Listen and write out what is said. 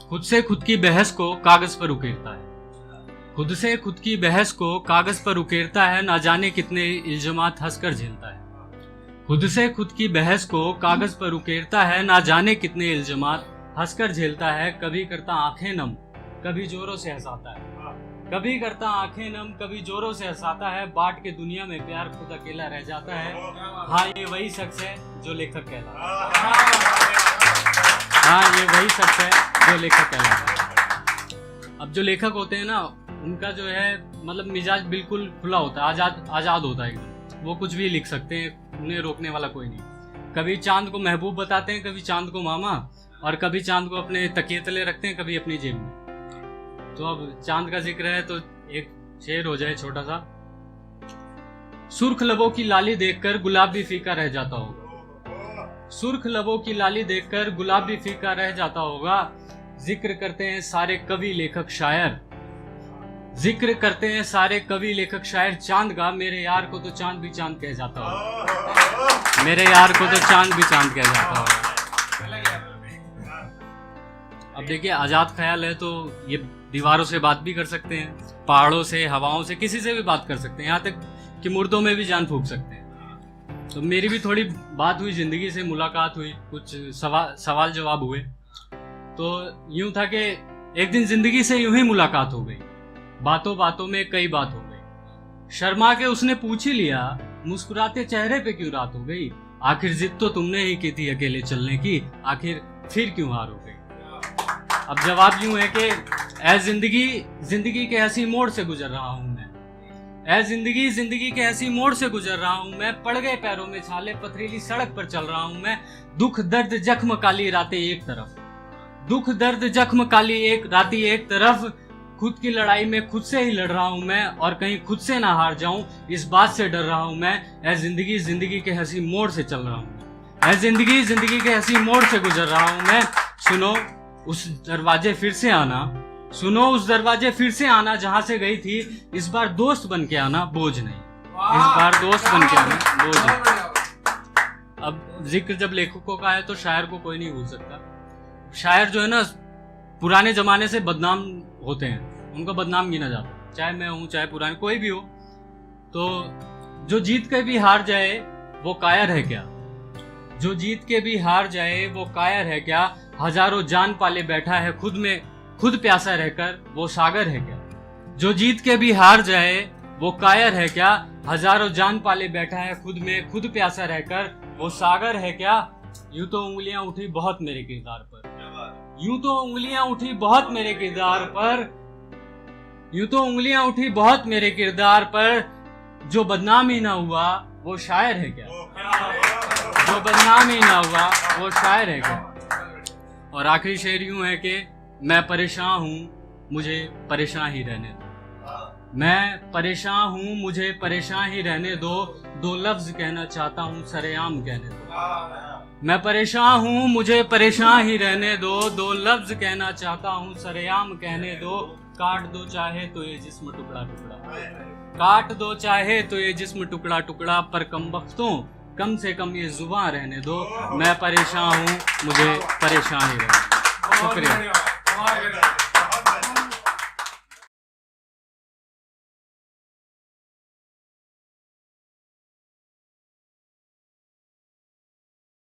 खुद से खुद की बहस को कागज पर उकेरता है। खुद से खुद की बहस को कागज पर उकेरता है, ना जाने कितने इल्जामात हंसकर झेलता है। खुद से खुद की बहस को कागज पर उकेरता है, ना जाने कितने इल्जामात हंसकर झेलता है। कभी करता आंखें नम, कभी जोरों से हंसाता है। कभी करता आंखें नम, कभी जोरों से हंसाता है। बांट के दुनिया में प्यार खुद अकेला रह जाता है। हाँ, ये वही शख्स है जो लेखक कहलाता है। हाँ, ये वही शख्स है जो लेखक कहलाता है। अब जो लेखक होते हैं ना, उनका जो है मतलब मिजाज बिल्कुल खुला होता है, आजाद होता है एकदम। वो कुछ भी लिख सकते हैं, उन्हें रोकने वाला कोई नहीं। कभी चांद को महबूब बताते हैं, कभी चांद को मामा, और कभी चांद को अपने तकिए तले रखते हैं, कभी अपनी जेब में। तो अब चांद का जिक्र है तो एक शेर हो जाए छोटा सा। सुर्ख लबों की लाली देखकर गुलाब भी फीका रह जाता होगा। सुर्ख लबों की लाली देखकर गुलाब भी फीका रह जाता होगा। जिक्र करते हैं सारे कवि लेखक शायर, जिक्र करते हैं सारे कवि लेखक शायर चांद का। मेरे यार को तो चांद भी चांद कह जाता होगा। मेरे यार को तो चांद भी चांद कह जाता होगा। अब देखिए, आजाद ख्याल है तो ये दीवारों से बात भी कर सकते हैं, पहाड़ों से, हवाओं से, किसी से भी बात कर सकते हैं, यहाँ तक कि मुर्दों में भी जान फूंक सकते हैं। तो मेरी भी थोड़ी बात हुई, जिंदगी से मुलाकात हुई, कुछ सवाल जवाब हुए। तो यूं था कि एक दिन जिंदगी से यूं ही मुलाकात हो गई। बातों बातों में कई बात हो गई। शर्मा के उसने पूछ ही लिया, मुस्कुराते चेहरे पे क्यों रात हो गई। आखिर जिद तो तुमने ही की थी अकेले चलने की, आखिर फिर क्यों हार हो गई। अब जवाब यूं है कि ऐ जिंदगी के हंसी मोड़ से गुजर रहा हूं मैं। ऐ जिंदगी के हंसी मोड़ से गुजर रहा हूं मैं। पड़ गए पैरों में छाले, पथरीली सड़क पर चल रहा हूं मैं। दुख दर्द जख्म काली रातें एक तरफ, दुख दर्द जख्म काली रातें एक तरफ। खुद की लड़ाई में खुद से ही लड़ रहा हूं मैं, और कहीं खुद से ना हार जाऊं इस बात से डर रहा हूं मैं। ऐ जिंदगी के हंसी मोड़ से चल रहा हूं। ऐ जिंदगी के हंसी मोड़ से गुजर रहा हूं मैं। सुनो उस दरवाजे फिर से आना, सुनो उस दरवाजे फिर से आना जहां से गई थी। इस बार दोस्त बन के आना, बोझ नहीं। इस बार दोस्त बन के आना, बोझ नहीं। अब जिक्र जब लेखकों का है तो शायर को कोई नहीं भूल सकता। शायर जो है ना, पुराने जमाने से बदनाम होते हैं, उनको बदनाम गिना जाता है। चाहे मैं हूं, चाहे पुराने कोई भी हो। तो जो जीत के भी हार जाए वो कायर है क्या। जो जीत के भी हार जाए वो कायर है क्या। हजारों जान पाले बैठा है खुद प्यासा रहकर, वो सागर है क्या। जो जीत के भी हार जाए वो कायर है क्या। हजारों जान पाले बैठा है खुद प्यासा रहकर, वो सागर है क्या। यूं तो उंगलियां उठी बहुत मेरे किरदार पर, यूं तो उंगलियां उठी बहुत मेरे किरदार पर, यूं तो उंगलियां उठी बहुत मेरे किरदार पर। जो बदनाम ही ना हुआ वो शायर है क्या। जो बदनाम ही ना हुआ वो शायर है क्या। और आखिरी शेर यूं है कि मैं परेशान हूं, मुझे परेशान ही रहने दो। मैं परेशान हूं, मुझे परेशान ही रहने दो। दो लफ्ज कहना चाहता हूं, सरेआम कहने दो। मैं परेशान हूं, मुझे परेशान ही रहने दो। दो लफ्ज कहना चाहता हूं, सरेआम कहने दो। काट दो चाहे तो ये जिस्म टुकड़ा टुकड़ा, काट दो चाहे तो ये जिस्म टुकड़ा टुकड़ा। पर कम से कम ये जुबान रहने दो। मैं परेशान हूँ, मुझे परेशान ही रहने दो। शुक्रिया।